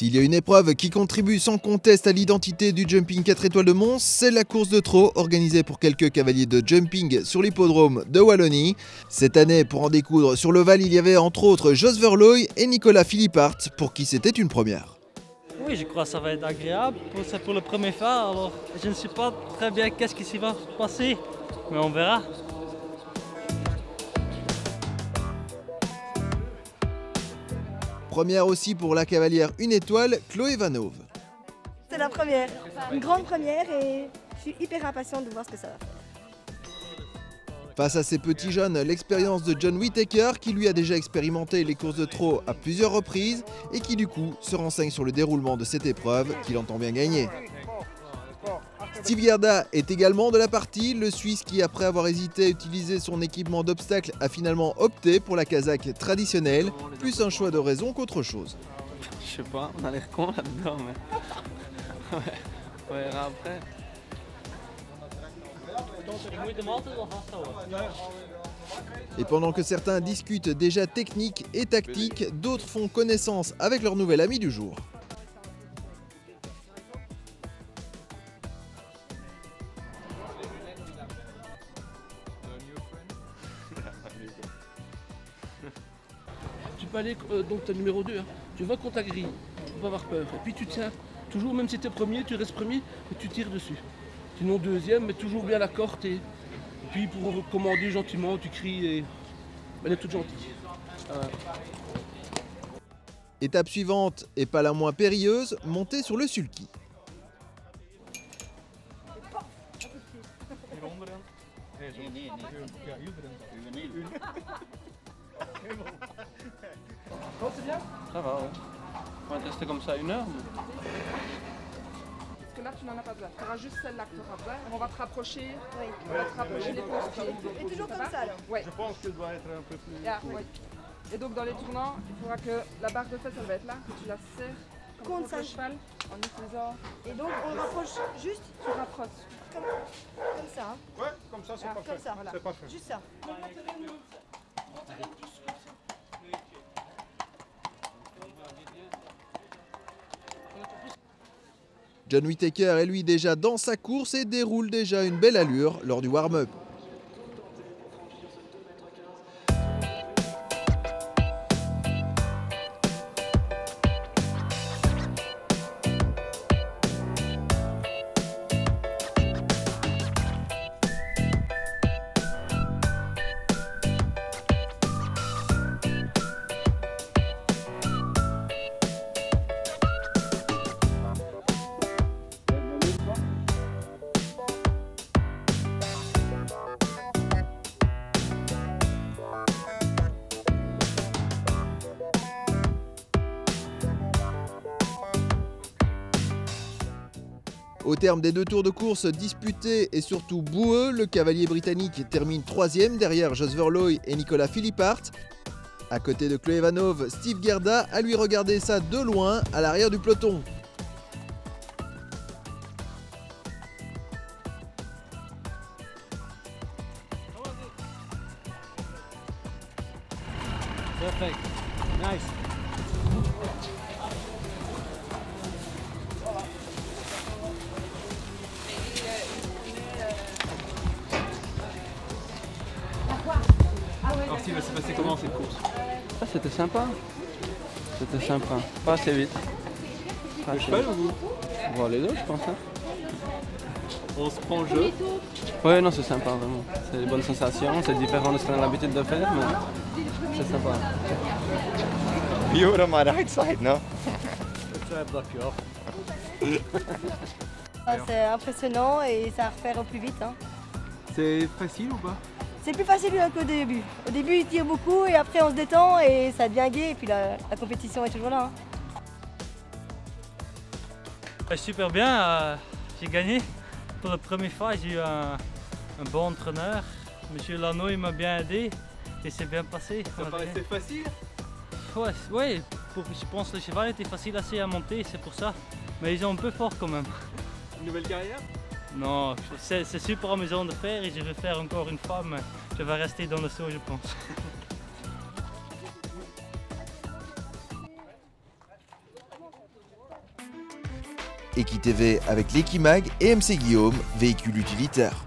S'il y a une épreuve qui contribue sans conteste à l'identité du jumping 4 étoiles de Mons, c'est la course de trot organisée pour quelques cavaliers de jumping sur l'hippodrome de Wallonie. Cette année, pour en découdre sur le Val, il y avait entre autres Jos Verlooy et Nicolas Philippart, pour qui c'était une première. Oui, je crois que ça va être agréable. C'est pour le premier phare, alors je ne sais pas très bien qu'est-ce qui s'y va passer, mais on verra. Première aussi pour la cavalière 1 étoile, Chloé Vanove. C'est la première, une grande première et je suis hyper impatiente de voir ce que ça va faire. Face à ces petits jeunes, l'expérience de John Whittaker qui lui a déjà expérimenté les courses de trot à plusieurs reprises et qui du coup se renseigne sur le déroulement de cette épreuve qu'il entend bien gagner. Steve Gerda est également de la partie, le Suisse qui après avoir hésité à utiliser son équipement d'obstacle a finalement opté pour la casaque traditionnelle, plus un choix de raison qu'autre chose. Je sais pas, on a l'air con là-dedans mais on verra après. Et pendant que certains discutent déjà technique et tactique, d'autres font connaissance avec leur nouvel ami du jour. Tu peux aller, donc tu es numéro 2, hein. Tu vas contre ta grille, faut pas avoir peur. Et puis tu tiens, toujours, même si tu es premier, tu restes premier et tu tires dessus. Sinon deuxième, mais toujours bien la corde et puis pour recommander gentiment, tu cries et elle est toute gentille. Étape suivante, et pas la moins périlleuse, monter sur le sulky. Bon, c'est bien? Ça va, ouais. On va tester comme ça 1 heure. Parce que là, tu n'en as pas besoin. Tu auras juste celle-là que tu auras besoin. On va te rapprocher. Oui. On va te rapprocher des pieds. Et toujours comme ça alors? Oui. Je pense qu'elle doit être un peu plus... Oui. Et donc, dans les tournants, il faudra que la barre de fesse, elle va être là, que tu la serres Contre le sa cheval en utilisant... Et donc on rapproche juste Tu rapproches. comme ça. Hein. Ouais, comme ça, c'est Ah, parfait. Comme ça, voilà. C'est parfait. juste ça. John Whittaker est lui déjà dans sa course et déroule déjà une belle allure lors du warm-up. Au terme des 2 tours de course disputés et surtout boueux, le cavalier britannique termine 3e derrière Jos Verlooy et Nicolas Philippart. À côté de Chloé Vanove, Steve Gerda a lui regardé ça de loin à l'arrière du peloton. Perfect. Nice. Alors Steve, c'est passé comment cette course? Ah, c'était sympa. C'était sympa. Pas assez vite. Pas assez vite. Bon, les deux, je pense. Hein. On se prend le jeu. Ouais, non, c'est sympa, vraiment. C'est des bonnes sensations, c'est différent de ce qu'on a l'habitude de faire, mais c'est sympa. You were on my right side, no? C'est impressionnant et ça va refaire au plus vite. Hein. C'est facile ou pas? C'est plus facile qu'au début. Au début il tire beaucoup et après on se détend et ça devient gai et puis la compétition est toujours là. Hein. Super bien, j'ai gagné. Pour la première fois, j'ai eu un bon entraîneur. Monsieur Lanoy m'a bien aidé et c'est bien passé. Ça paraissait facile? Ouais, je pense que le cheval était facile assez à monter, c'est pour ça. Mais ils sont un peu forts quand même. Une nouvelle carrière? Non, c'est super amusant de faire et je vais faire encore une fois, mais je vais rester dans le saut, je pense. EquiTV avec l'Equimag et MC Guillaume, véhicule utilitaire.